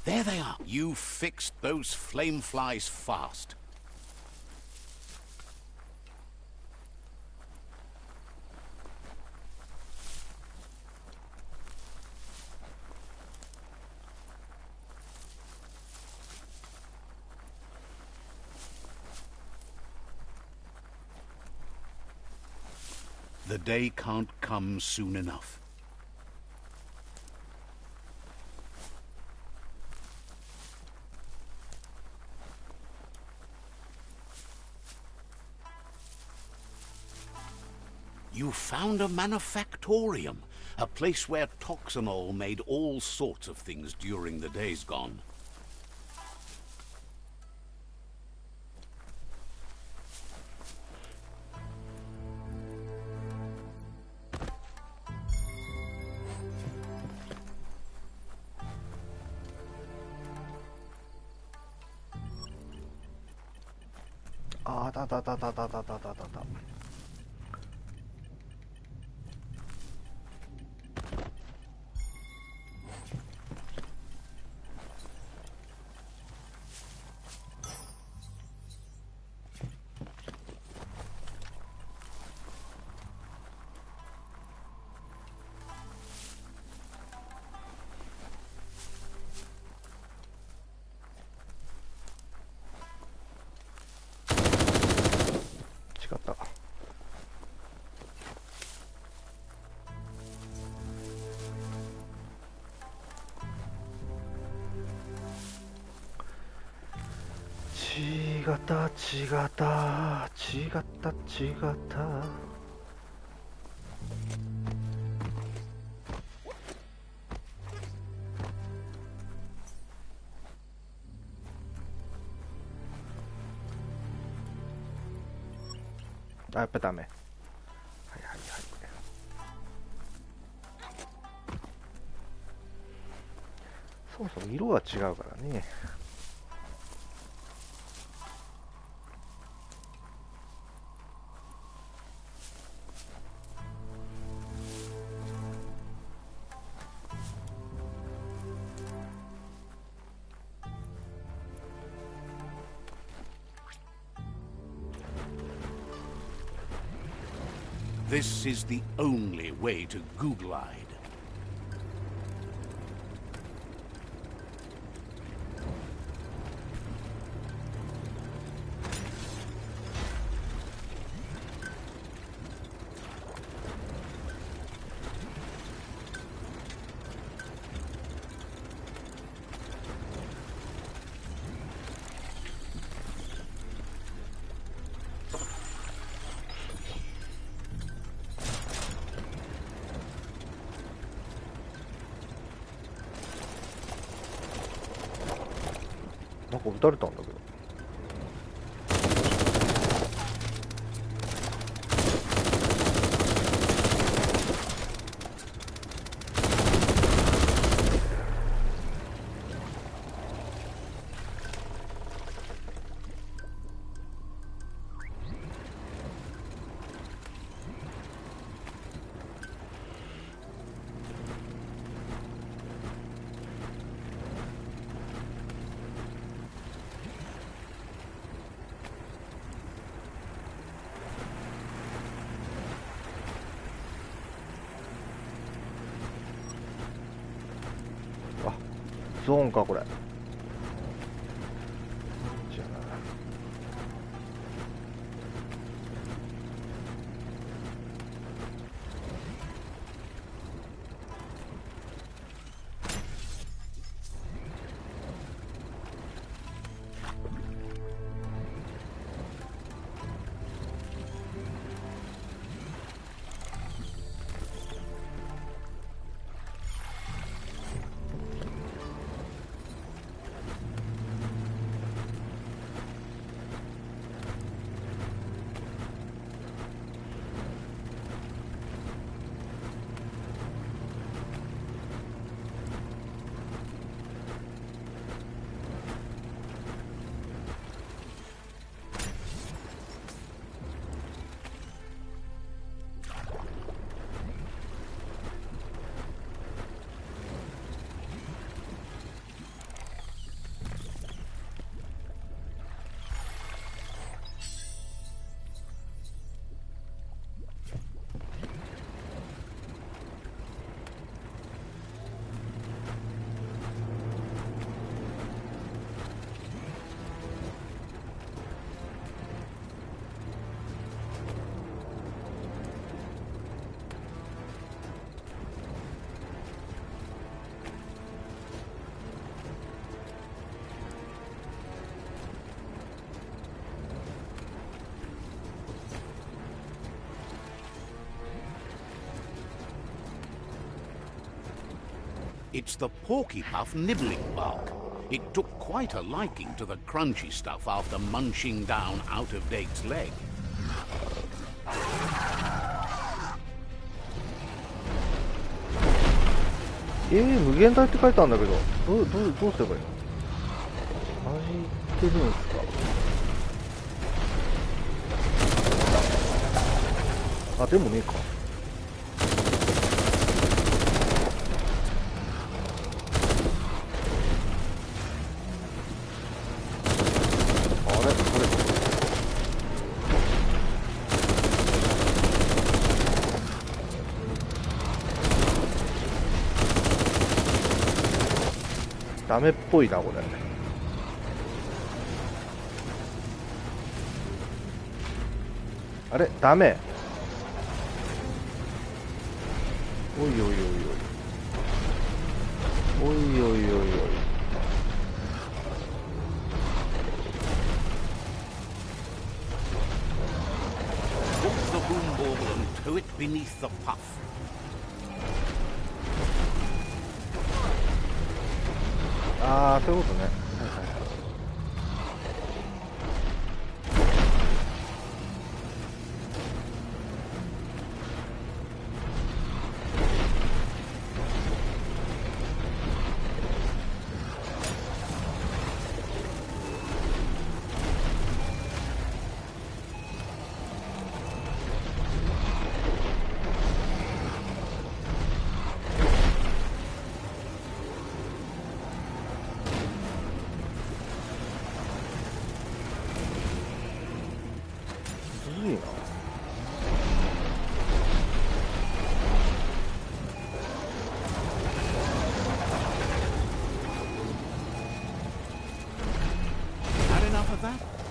There they are. You fixed those flame flies fast. The day can't come soon enough. You found a manufactorium, a place where Toxanol made all sorts of things during the days gone.あだだだだだだだだだだ。違った。違った違った違った違った。あ、やっぱダメ。はいはいはい。そもそも色は違うからね。This is the only way to Googlide.なんか撃たれたんだけど。ゾーンかこれ。じゃあ It's the porky puff nibbling bark. It took quite a liking to the crunchy stuff after munching down out of date's leg. 無限大って書いてあるんだけど、どうすればいいの？マジってるんですか？あ、でもねえか。ダメっぽいなこれ。あれダメ。おいおいおいおいおいおいおいおい。Hook the boom ball and tow it beneath the puff. ああ、そういうことね。はいはいはい。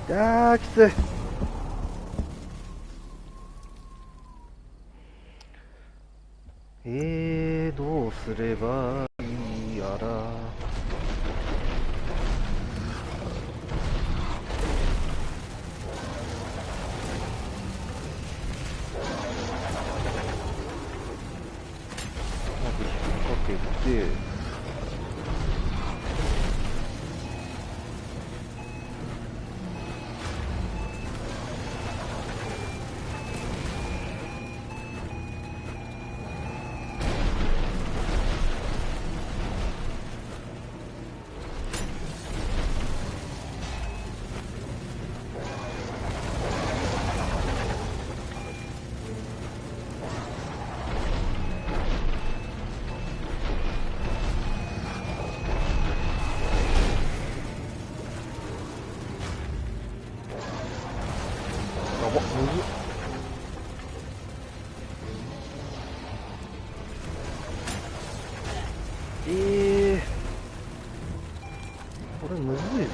いやーきつい。どうすればいいやら。まず引っ掛けて。これむずいぞ。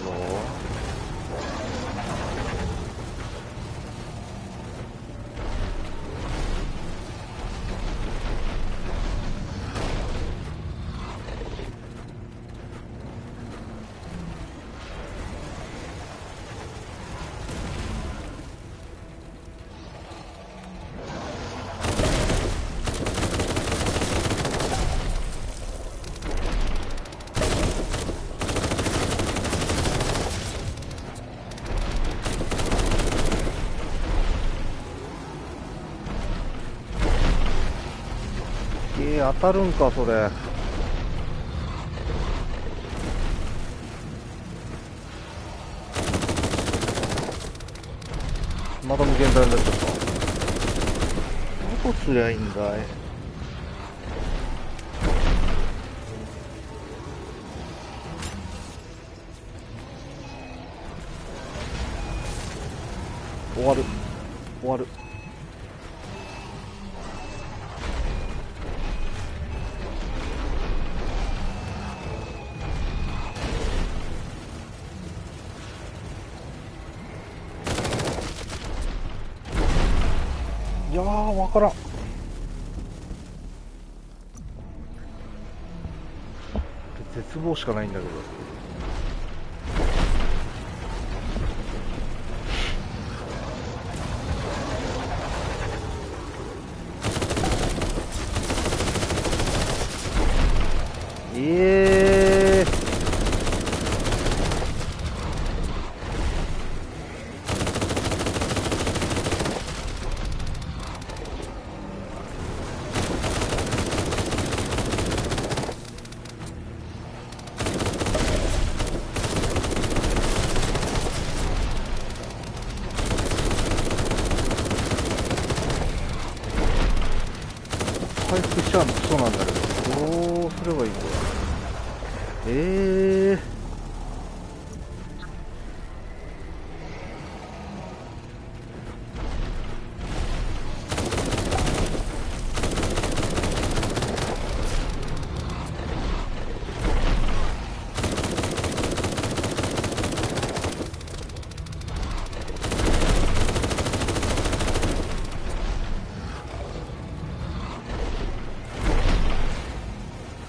当たるんかそれ。また無限大になっちゃった。どうすりゃいいんだい。終わる終わる。いやーわからん。絶望しかないんだけど。ええ回復しちゃうのクソなんだけど、どうすればいいのこれ。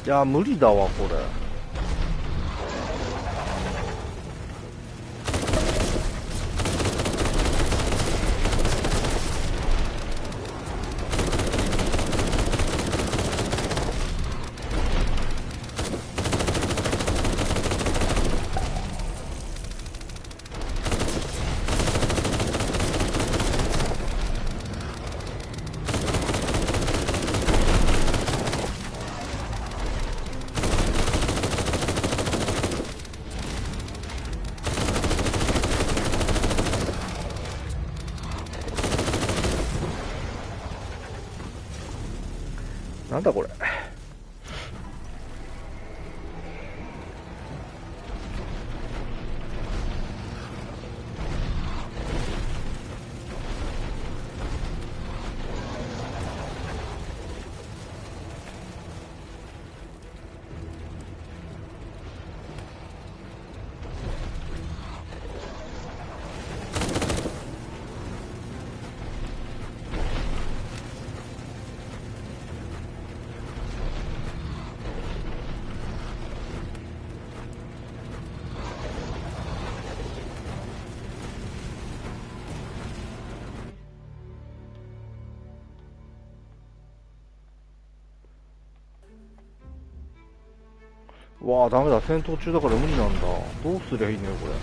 いや無理だわこれ。なんだこれ。わあダメだ、戦闘中だから無理なんだ。どうすりゃいいのよこれ。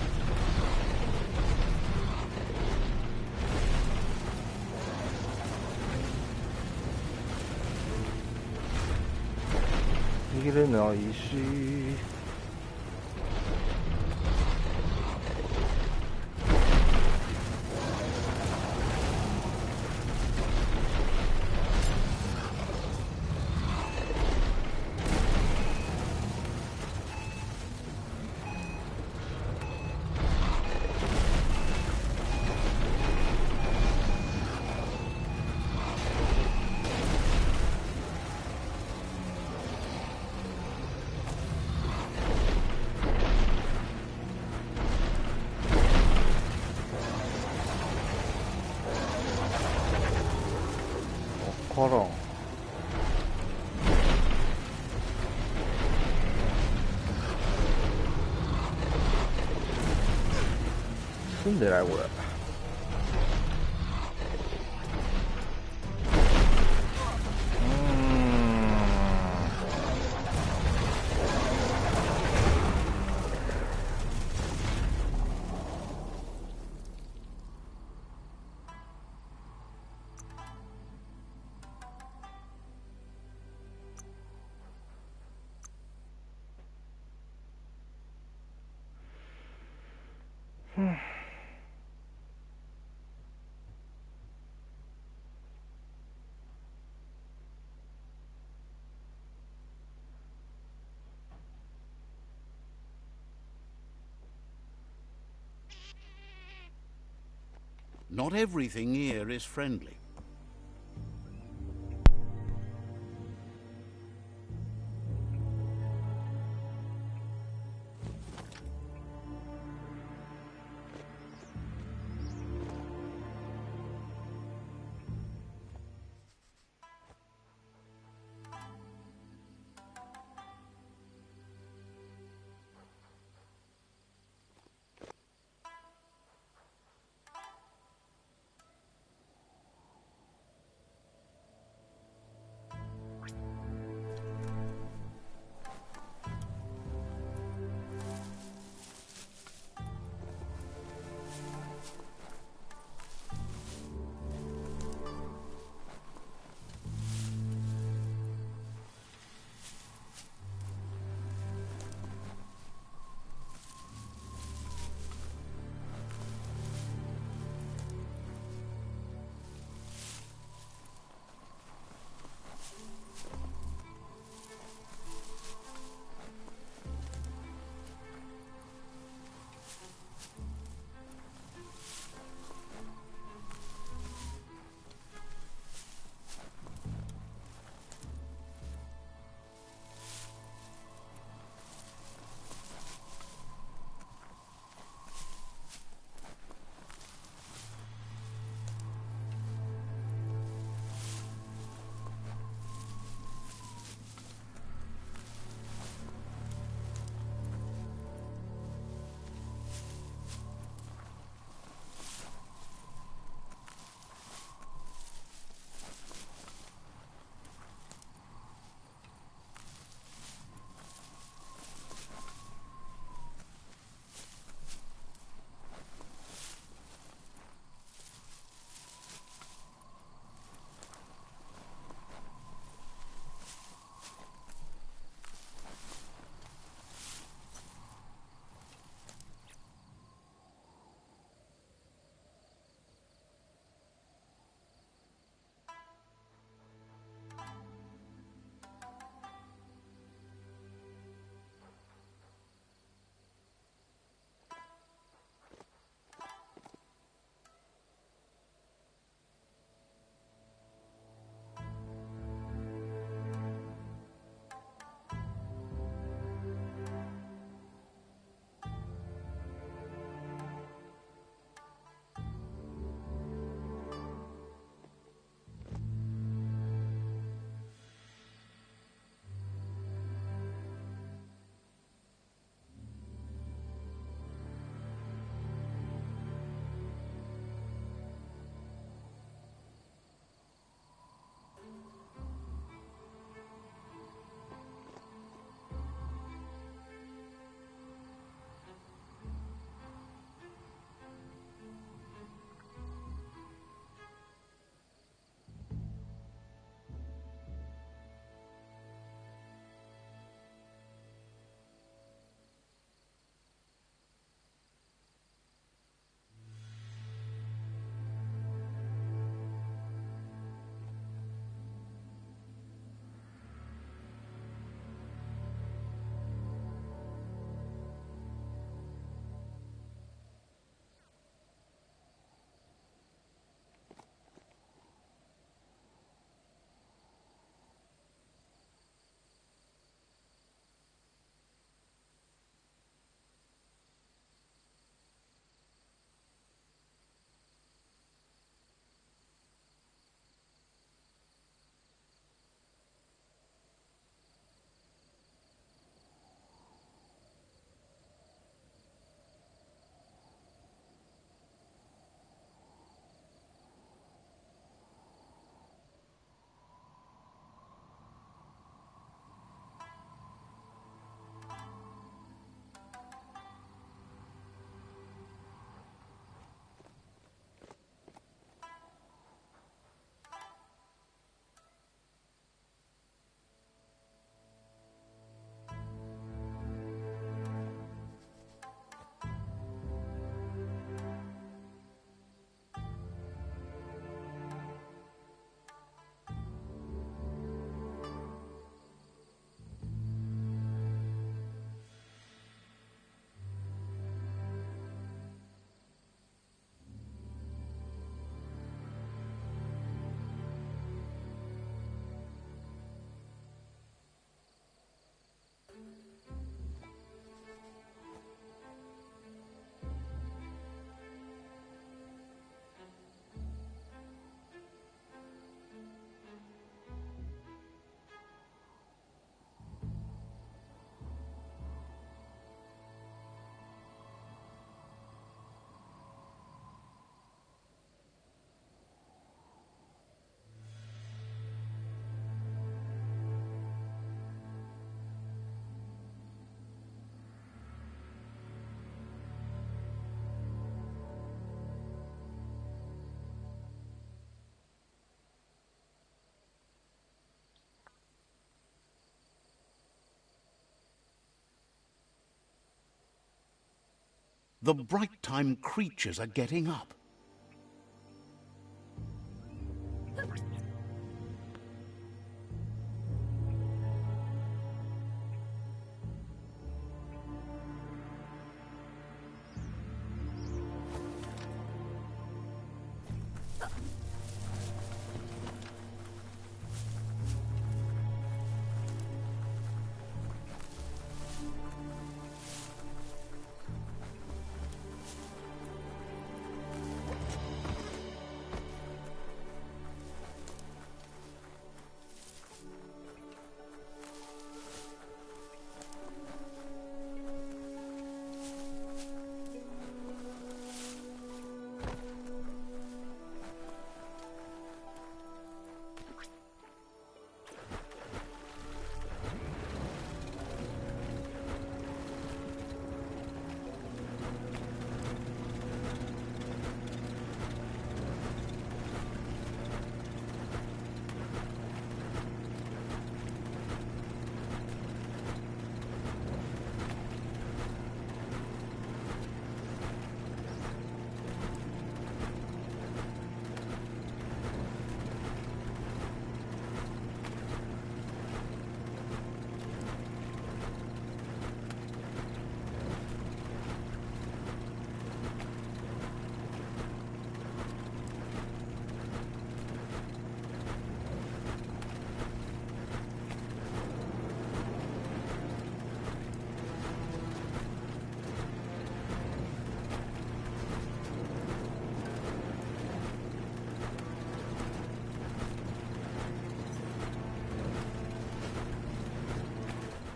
逃げれないし。わからん。住んでないこれ。Not everything here is friendly. The bright time creatures are getting up.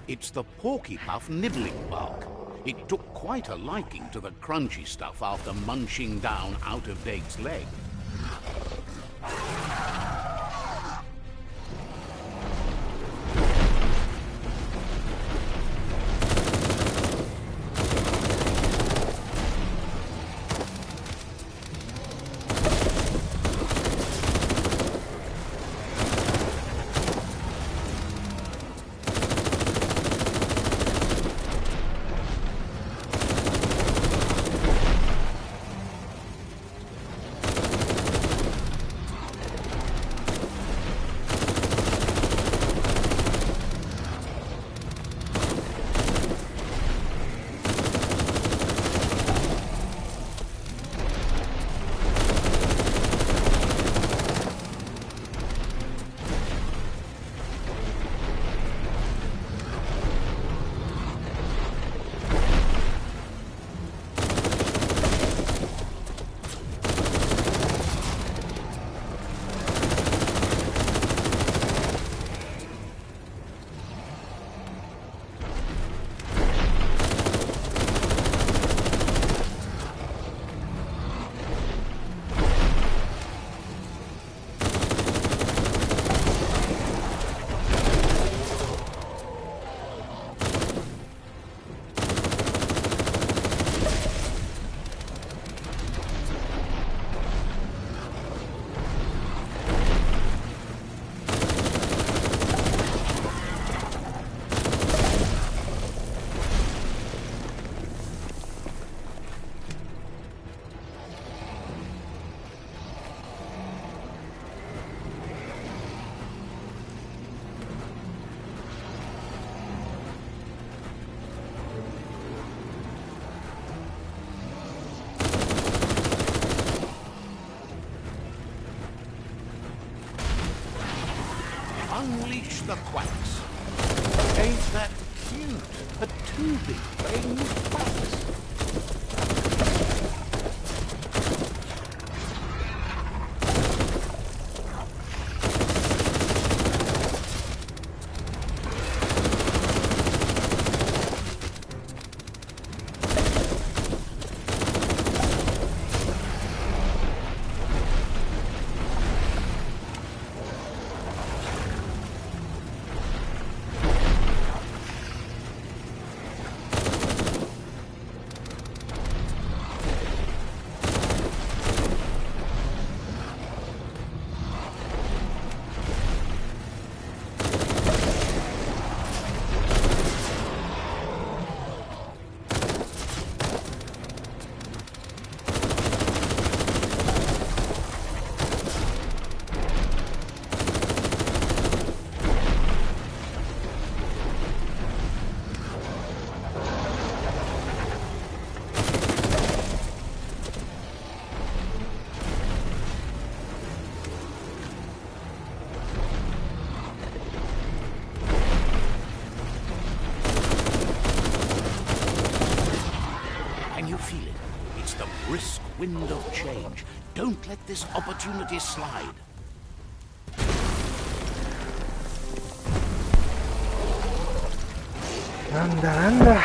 It's the porky-puff nibbling bug. It took quite a liking to the crunchy stuff after munching down out-of-date's leg. Unleash the quacks. Ain't that cute? A tubby playing with quacks. brisk wind of change. Don't let this opportunity slide. なんだなんだ。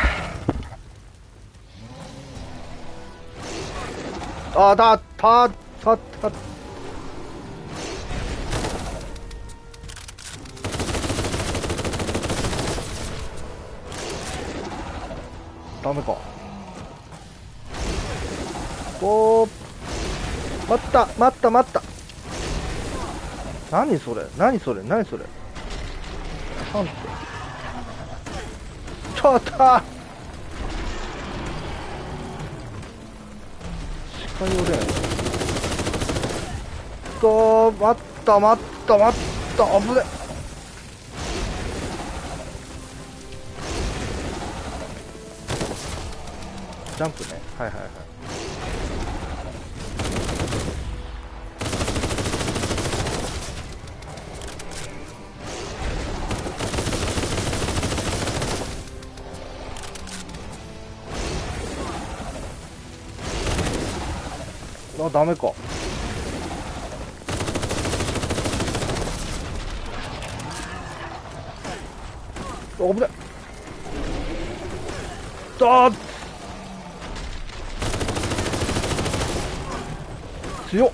あだたたた。ダメか。おー、待った待った待った。何それ何それ何それ。なんてちょっと近寄れない。待った待った待った。危ね。ジャンプね。はいはいはい。あ、ダメか。危ねっ。あー強っ。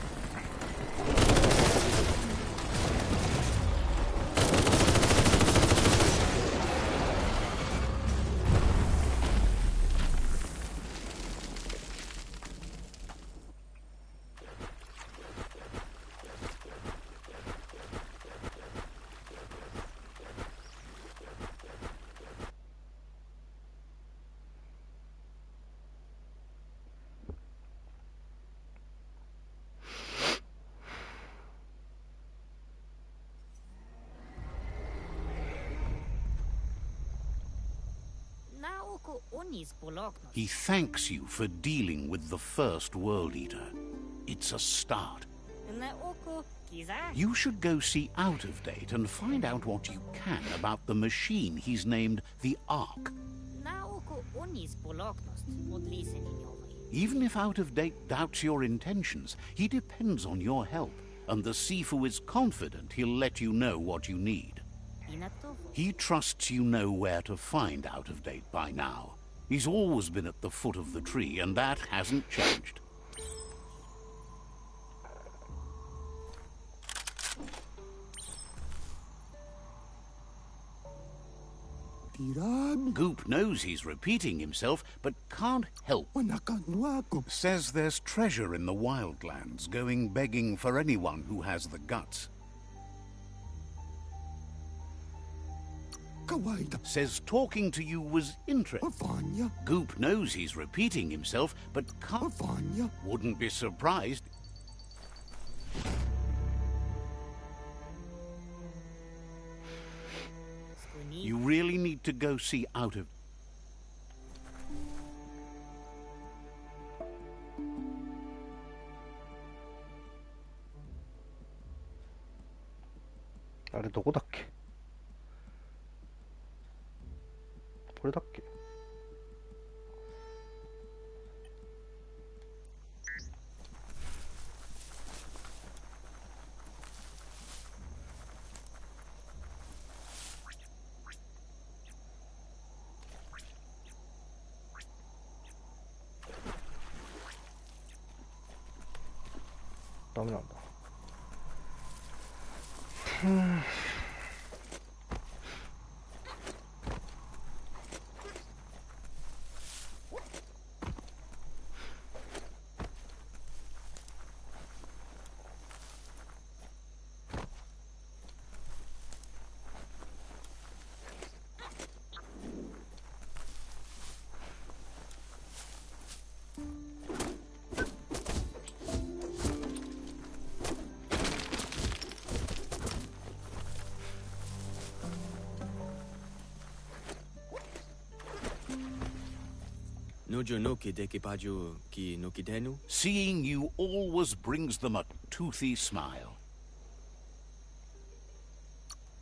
He thanks you for dealing with the first World Eater. It's a start. You should go see Out of Date and find out what you can about the machine he's named the Ark. Even if Out of Date doubts your intentions, he depends on your help, and the Sifu is confident he'll let you know what you need. He trusts you know where to find Out of Date by now. He's always been at the foot of the tree, and that hasn't changed. Goop knows he's repeating himself, but can't help. Says there's treasure in the wildlands, going begging for anyone who has the guts. Says talking to you was interesting. Goop knows he's repeating himself, but can't. Wouldn't be surprised. You really need to go see Out of... あれどこだっけ。これだっけ。ダメなんだ。Seeing you always brings them a toothy smile.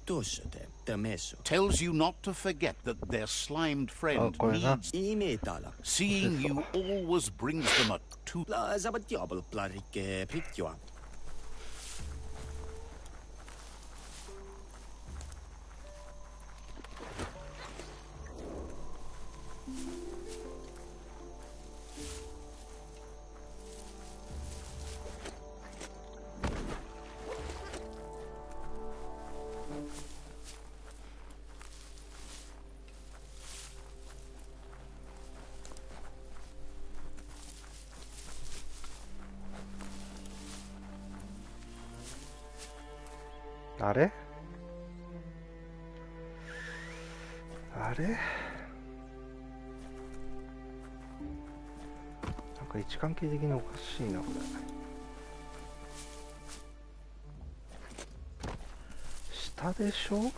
Tells you not to forget that their slimed friend needs. Seeing you always brings them a to. あれあれ、なんか位置関係的におかしいなこれ。下でしょ。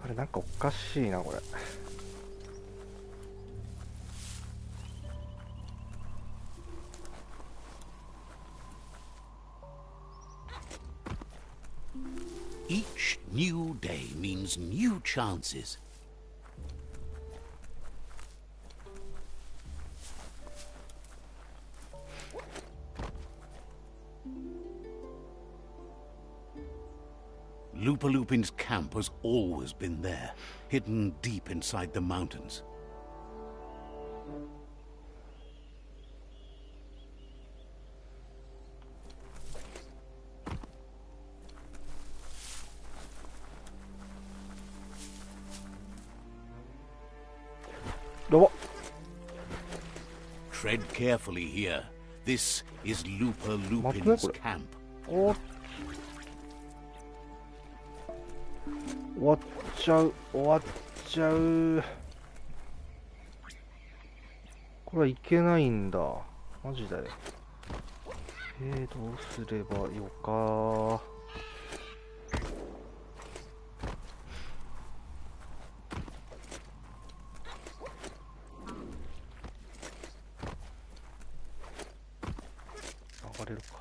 あれなんかおかしいなこれ。Each new day means new chances. Lupalupin's camp has always been there, hidden deep inside the mountains. Tread carefully here. This is Lupalupin's camp. 終わっちゃう、終わっちゃう。これはいけないんだ。マジだよ。どうすればよか。上がれるか。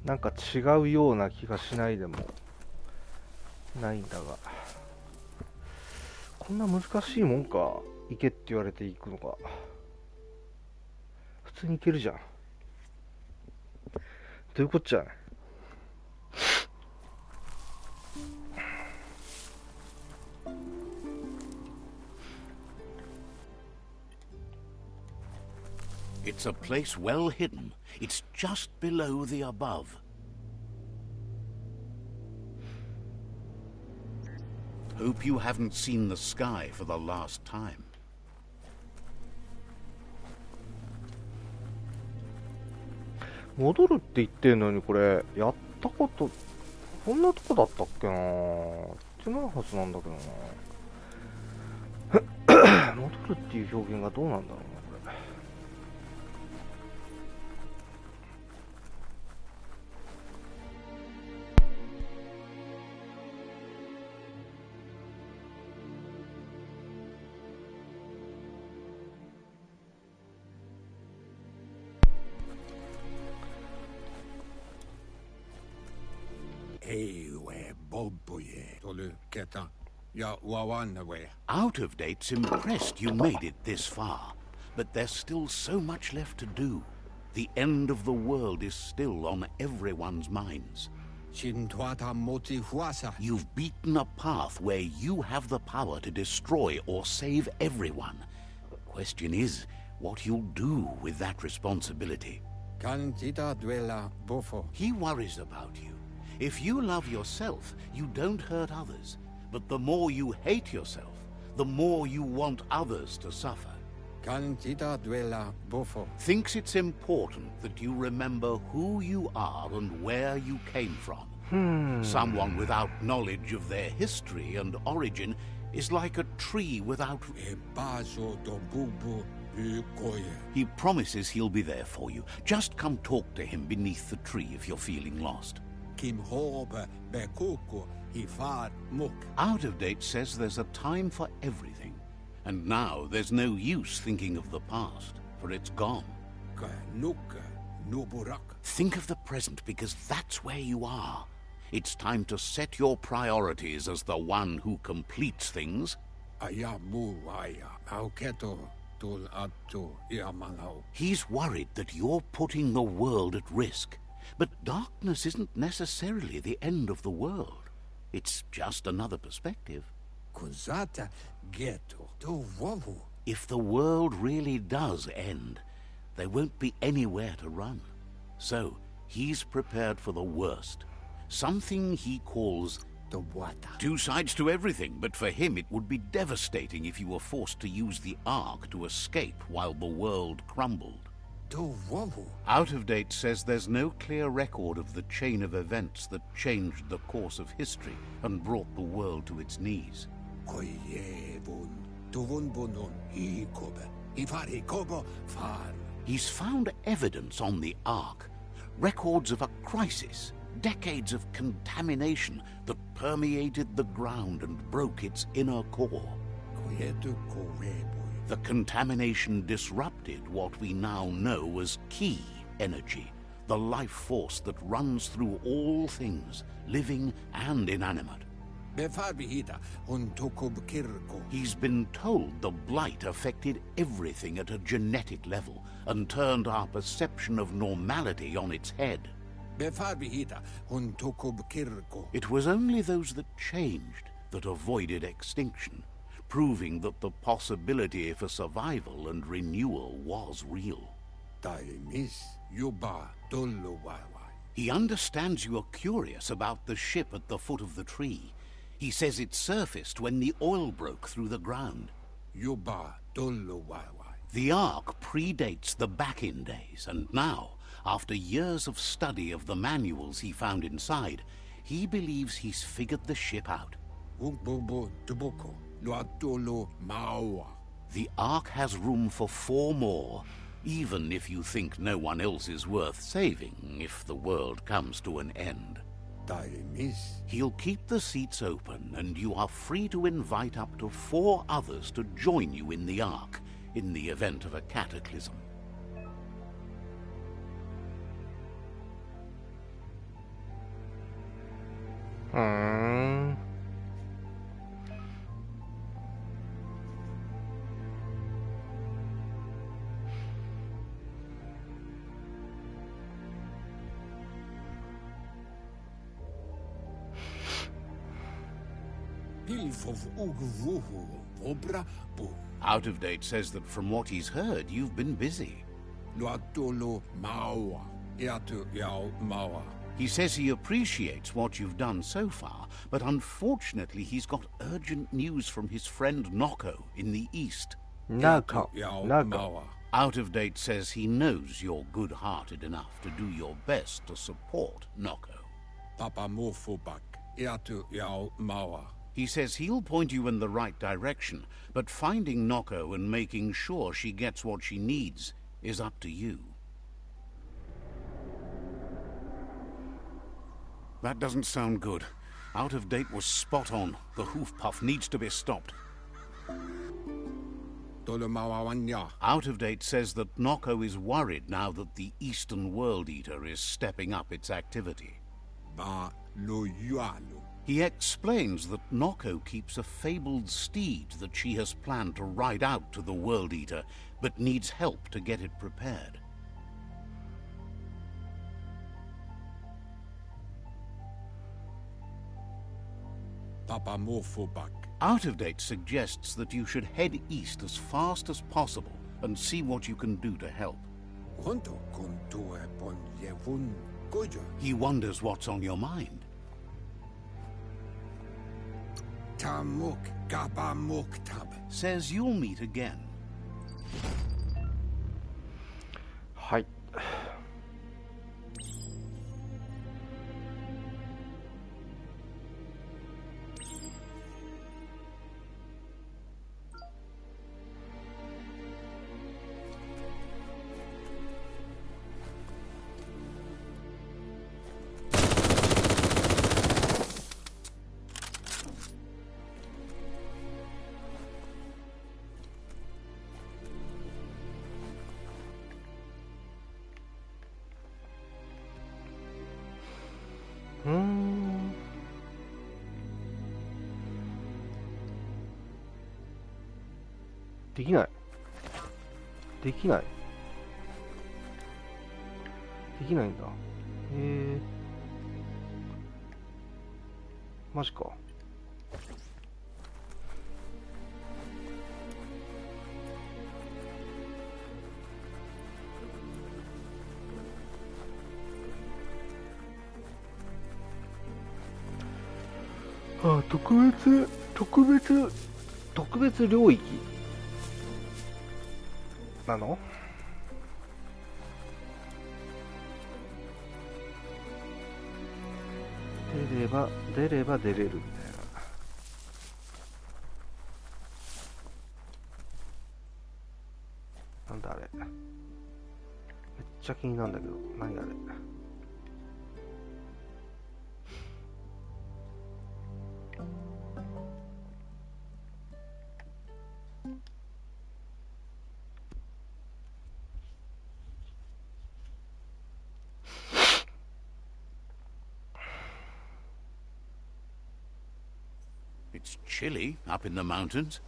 なんか違うような気がしないでもないんだが、こんな難しいもんか。行けって言われて行くのか。普通に行けるじゃん。どういうこっちゃ。It's a place well hidden. It's just below the above. Hope you haven't seen the sky for the last time. 戻るって言ってんのに、これやったこと、こんなとこだったっけな。言ってないはずなんだけどな。戻るっていう表現がどうなんだろうな、これ。Out of Date's impressed you made it this far, but there's still so much left to do. The end of the world is still on everyone's minds. You've beaten a path where you have the power to destroy or save everyone. Question is, what you'll do with that responsibility. He worries about you. If you love yourself, you don't hurt others. But the more you hate yourself, the more you want others to suffer. Thinks it's important that you remember who you are and where you came from. Someone without knowledge of their history and origin is like a tree without... He promises he'll be there for you. Just come talk to him beneath the tree if you're feeling lost. Out of Date says there's a time for everything. And now there's no use thinking of the past, for it's gone. Think of the present, because that's where you are. It's time to set your priorities as the one who completes things. He's worried that you're putting the world at risk. But darkness isn't necessarily the end of the world. It's just another perspective. If the world really does end, there won't be anywhere to run. So, he's prepared for the worst. Something he calls the water. Two sides to everything, but for him it would be devastating if you were forced to use the Ark to escape while the world crumbled. Out of Date says there's no clear record of the chain of events that changed the course of history and brought the world to its knees. He's found evidence on the Ark, records of a crisis, decades of contamination that permeated the ground and broke its inner core. The contamination disrupted what we now know as Ki energy, the life force that runs through all things, living and inanimate. He's been told the blight affected everything at a genetic level and turned our perception of normality on its head. It was only those that changed that avoided extinction, proving that the possibility for survival and renewal was real. He understands you are curious about the ship at the foot of the tree. He says it surfaced when the oil broke through the ground. The Ark predates the back-in days, and now, after years of study of the manuals he found inside, he believes he's figured the ship out. The Ark has room for 4 more, even if you think no one else is worth saving if the world comes to an end. He'll keep the seats open, and you are free to invite up to 4 others to join you in the Ark in the event of a cataclysm. Out of Date says that from what he's heard, you've been busy. He says he appreciates what you've done so far, but unfortunately he's got urgent news from his friend Noko in the east. Noko. Out of Date says he knows you're good-hearted enough to do your best to support Noko. Papa Mofubak, Iatu Yao Mawa. He says he'll point you in the right direction, but finding Noko and making sure she gets what she needs is up to you. That doesn't sound good. Out of Date was spot on. The hoof puff needs to be stopped. Out of Date says that Noko is worried now that the Eastern World Eater is stepping up its activity. He explains that Noko keeps a fabled steed that she has planned to ride out to the World Eater, but needs help to get it prepared. Papa Mofubak. Out of Date suggests that you should head east as fast as possible and see what you can do to help. He wonders what's on your mind. Says you'll meet again. はい。できない。できない。できないんだ。マジか。あ、特別領域なの？出れば出れるみたいな。なんだあれ。めっちゃ気になるんだけど、何あれ。It's chilly up in the mountains.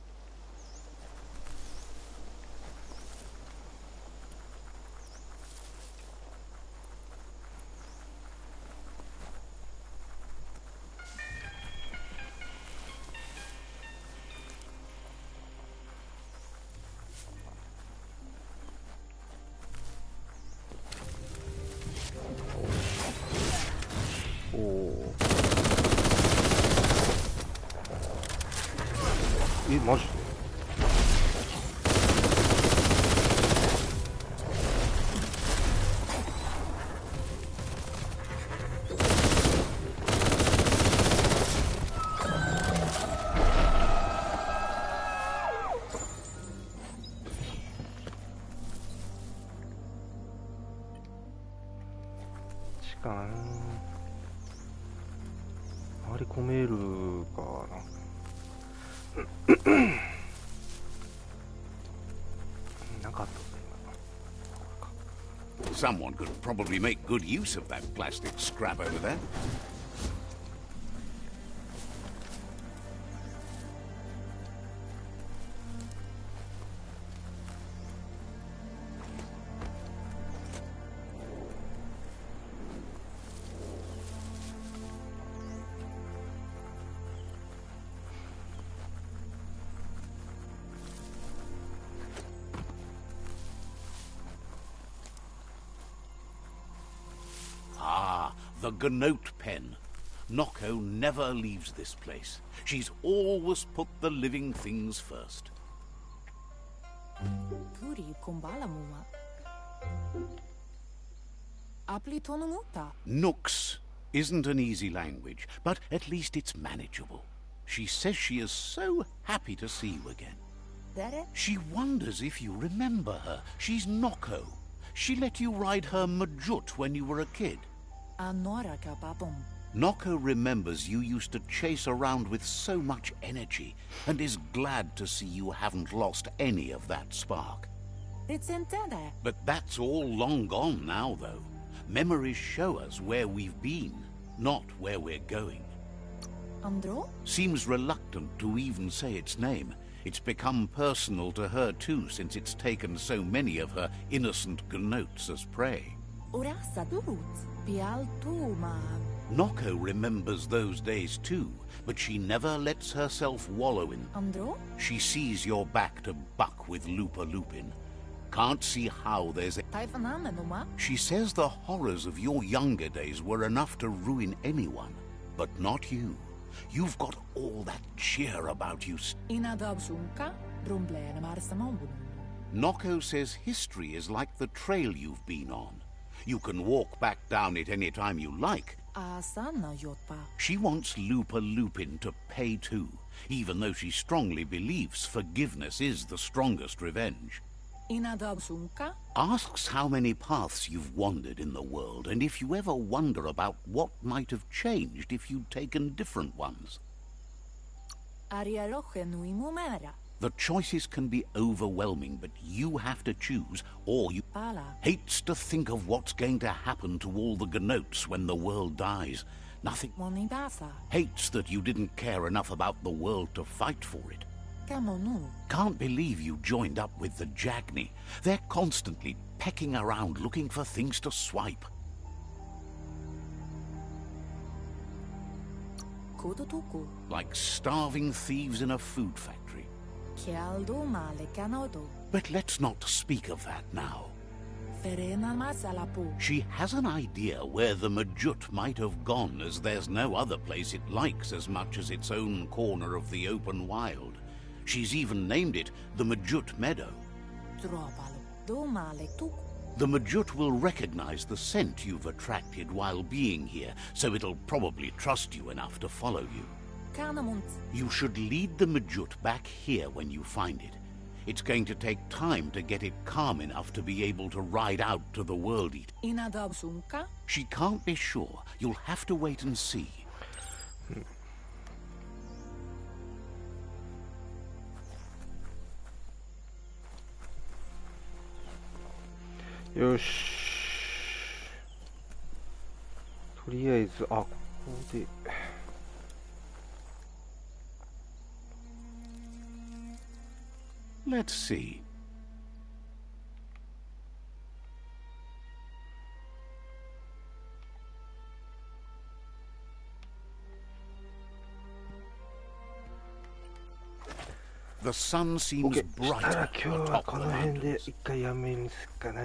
Oh. マジで？時間回り込めるかな。Someone could probably make good use of that plastic scrap over there. The Gnote pen. Noko never leaves this place. She's always put the living things first. Puri kumbala muma. Apli tonumuta. Nooks isn't an easy language, but at least it's manageable. She says she is so happy to see you again. Dere? She wonders if you remember her. She's Noko. She let you ride her Majut when you were a kid. Anora kapapum. Noko remembers you used to chase around with so much energy and is glad to see you haven't lost any of that spark. It's intended. But that's all long gone now, though. Memories show us where we've been, not where we're going. Andro? Seems reluctant to even say its name. It's become personal to her too, since it's taken so many of her innocent gnotes as prey. Urasa durut. Pial tuma. Noko remembers those days too, but she never lets herself wallow in. Andro? She sees you're back to buck with Lupa Lupin. Can't see how there's a... Taifanamenuma. She says the horrors of your younger days were enough to ruin anyone, but not you. You've got all that cheer about you. Inadabsunka. Brumblene marsamambun. Noko says history is like the trail you've been on. You can walk back down it any time you like. Asana yotpa. She wants Lupa Lupin to pay too, even though she strongly believes forgiveness is the strongest revenge. Inadabsunka. Asks how many paths you've wandered in the world, and if you ever wonder about what might have changed if you'd taken different ones. Arialoche nui mumera. The choices can be overwhelming, but you have to choose, or you... Pala. Hates to think of what's going to happen to all the gnotes when the world dies. Nothing... Monidasa. Hates that you didn't care enough about the world to fight for it. Kamonu. Can't believe you joined up with the Jagni. They're constantly pecking around looking for things to swipe. Kodotuku. Like starving thieves in a food factory. Kialdo male canodo. But let's not speak of that now. Ferena masalapu. She has an idea where the Majut might have gone, as there's no other place it likes as much as its own corner of the open wild. She's even named it the Majut Meadow. Tropalo. Do male tuku. The Majut will recognize the scent you've attracted while being here, so it'll probably trust you enough to follow you. Kanamunt. You should lead the Majut back here when you find it. It's going to take time to get it calm enough to be able to ride out to the World Eat. Inadabsunka. She can't be sure. You'll have to wait and see. Yosh. とりあえず、ここで。Let's see. The sun seems brighter 今日はこの辺で一回やめにすっかな。